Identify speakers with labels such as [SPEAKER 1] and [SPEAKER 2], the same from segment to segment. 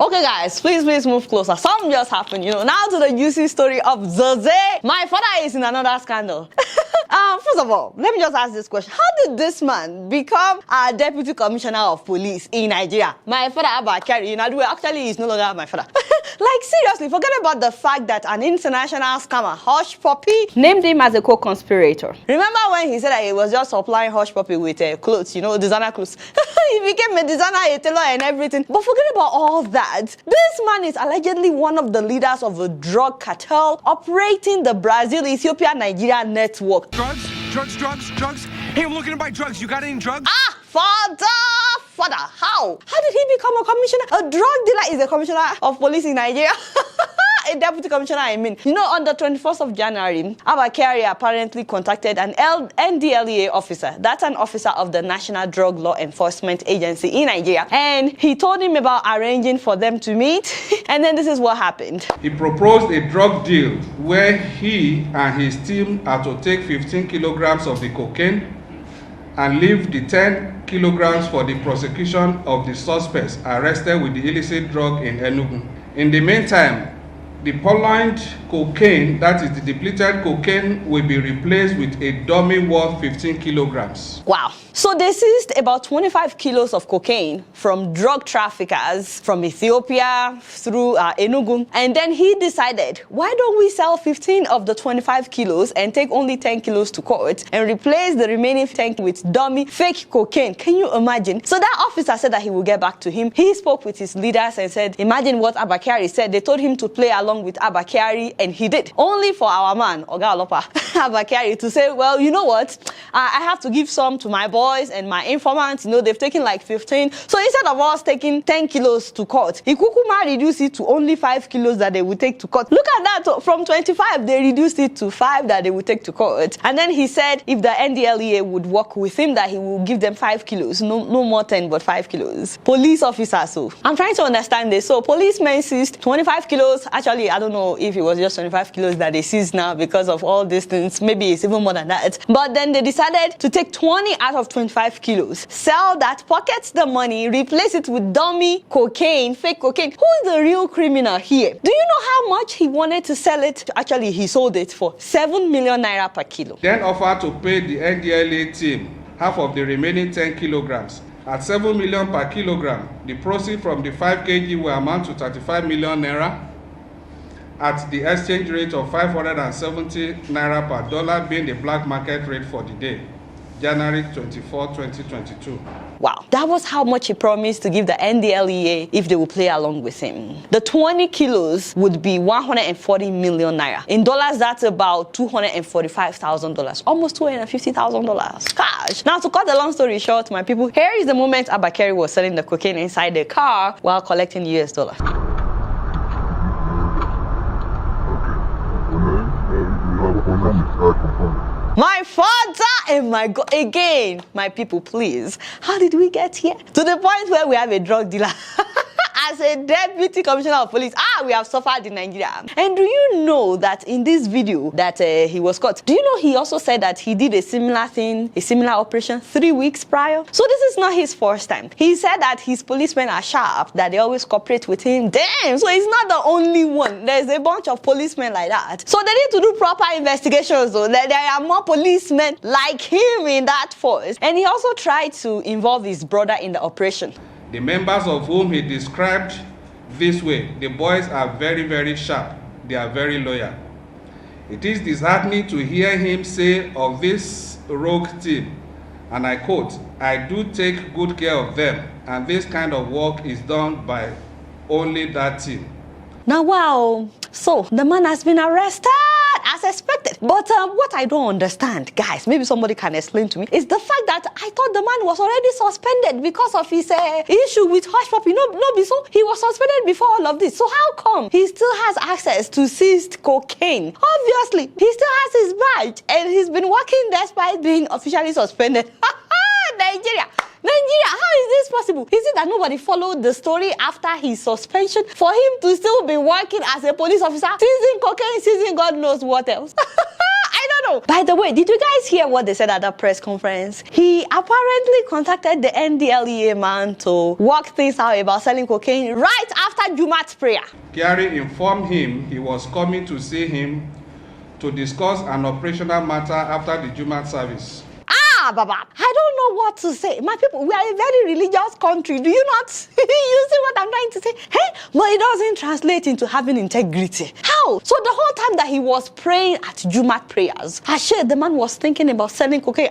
[SPEAKER 1] Okay guys, please move closer. Something just happened, Now to the juicy story of Zoze. My father is in another scandal. First of all, let me just ask this question. How did this man become a deputy commissioner of police in Nigeria? My father, Aabba, Kyari, actually he's no longer my father. Like seriously, forget about the fact that an international scammer, Hush Puppy, named him as a co-conspirator. Remember when he said that he was just supplying Hush Puppy with clothes, designer clothes? He became a designer, a tailor and everything. But forget about all that. This man is allegedly one of the leaders of a drug cartel operating the Brazil-Ethiopia-Nigeria network.
[SPEAKER 2] Drugs? Hey, I'm looking to buy drugs. You got any drugs?
[SPEAKER 1] Father, how? How did he become a commissioner? A drug dealer is a commissioner of police in Nigeria. A deputy commissioner, I mean. On the 21st of January, Aabba Kyari apparently contacted an NDLEA officer. That's an officer of the National Drug Law Enforcement Agency in Nigeria. And he told him about arranging for them to meet. And then this is what happened.
[SPEAKER 3] He proposed a drug deal where he and his team are to take 15 kilograms of the cocaine and leave the 10 kilograms for the prosecution of the suspects arrested with the illicit drug in Enugu. In the meantime, the purloined cocaine, that is the depleted cocaine, will be replaced with a dummy worth 15 kilograms.
[SPEAKER 1] Wow. So they seized about 25 kilos of cocaine from drug traffickers from Ethiopia through Enugu. And then he decided, why don't we sell 15 of the 25 kilos and take only 10 kilos to court and replace the remaining 10 with dummy fake cocaine? Can you imagine? So that officer said that he will get back to him. He spoke with his leaders and said, imagine what Aabba Kyari said. They told him to play along with Aabba Kyari, and he did. Only for our man, Oga Olopa, Aabba Kyari, to say, well, you know what? I have to give some to my boys and my informants. They've taken like 15. So instead of us taking 10 kilos to court, Ikukuma reduced it to only 5 kilos that they would take to court. Look at that. From 25, they reduced it to 5 that they would take to court. And then he said if the NDLEA would work with him, that he will give them 5 kilos. No more 10, but 5 kilos. Police officers, so I'm trying to understand this. So policemen seized 25 kilos. Actually, I don't know if it was just 25 kilos that they seized now because of all these things. Maybe it's even more than that. But then they decided to take 20 out of 25 kilos, sell that, pocket the money, replace it with dummy cocaine, fake cocaine. Who is the real criminal here? Do you know how much he wanted to sell it? Actually, he sold it for 7 million naira per kilo.
[SPEAKER 3] Then offered to pay the NDLA team half of the remaining 10 kilograms. At 7 million per kilogram, the proceeds from the 5 kg will amount to 35 million naira at the exchange rate of 570 naira per dollar, being the black market rate for the day, January 24, 2022.
[SPEAKER 1] Wow, that was how much he promised to give the NDLEA if they would play along with him. The 20 kilos would be 140 million naira. In dollars, that's about $245,000, almost $250,000 cash. Now, to cut the long story short, my people, here is the moment Aabba Kyari was selling the cocaine inside the car while collecting US dollars. My father and my God, again, my people, please, how did we get here? To the point where we have a drug dealer. As a deputy commissioner of police, we have suffered in Nigeria. And do you know that in this video that he was caught, do you know he also said that he did a similar thing, a similar operation 3 weeks prior? So this is not his first time. He said that his policemen are sharp, that they always cooperate with him. Damn, so he's not the only one. There's a bunch of policemen like that. So they need to do proper investigations, though. There are more policemen like him in that force. And he also tried to involve his brother in the operation.
[SPEAKER 3] The members of whom he described this way, the boys are very, very sharp. They are very loyal. It is disheartening to hear him say of this rogue team, and I quote, "I do take good care of them, and this kind of work is done by only that team."
[SPEAKER 1] Now, wow, so the man has been arrested as expected. But what I don't understand, guys, maybe somebody can explain to me, is the fact that I thought the man was already suspended because of his issue with Hush Puppy. No, so he was suspended before all of this. So how come he still has access to seized cocaine? Obviously, he still has his badge, and he's been working despite being officially suspended. Nigeria, how is this possible? Is it that nobody followed the story after his suspension for him to still be working as a police officer, seizing cocaine, seizing God knows what else? I don't know. By the way, did you guys hear what they said at that press conference? He apparently contacted the NDLEA man to work things out about selling cocaine right after Jumat's prayer.
[SPEAKER 3] Kyari informed him he was coming to see him to discuss an operational matter after the Jumat service.
[SPEAKER 1] Baba, I don't know what to say. My people, we are a very religious country. Do you not? You see what I'm trying to say? Hey, but it doesn't translate into having integrity. How? So the whole time that he was praying at Jumat prayers, Ashe, the man was thinking about selling cocaine.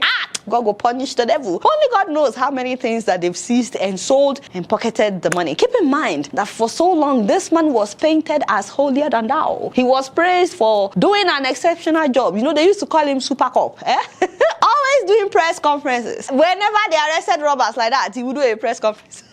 [SPEAKER 1] God will punish the devil. Only God knows how many things that they've seized and sold and pocketed the money. Keep in mind that for so long, this man was painted as holier than thou. He was praised for doing an exceptional job. You know, they used to call him Super Cop. Always doing press conferences. Whenever they arrested robbers like that, he would do a press conference.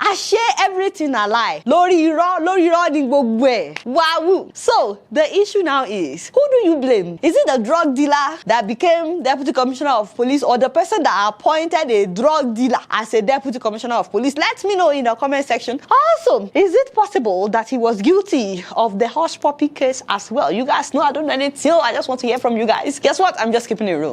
[SPEAKER 1] I share everything I lie. Lori ro ni gbogbo e. Wow. So the issue now is, who do you blame? Is it the drug dealer that became deputy commissioner of police, or the person that appointed a drug dealer as a deputy commissioner of police? Let me know in the comment section. Also, is it possible that he was guilty of the hush puppy case as well? You guys know I don't know anything. I just want to hear from you guys. Guess what? I'm just keeping it real.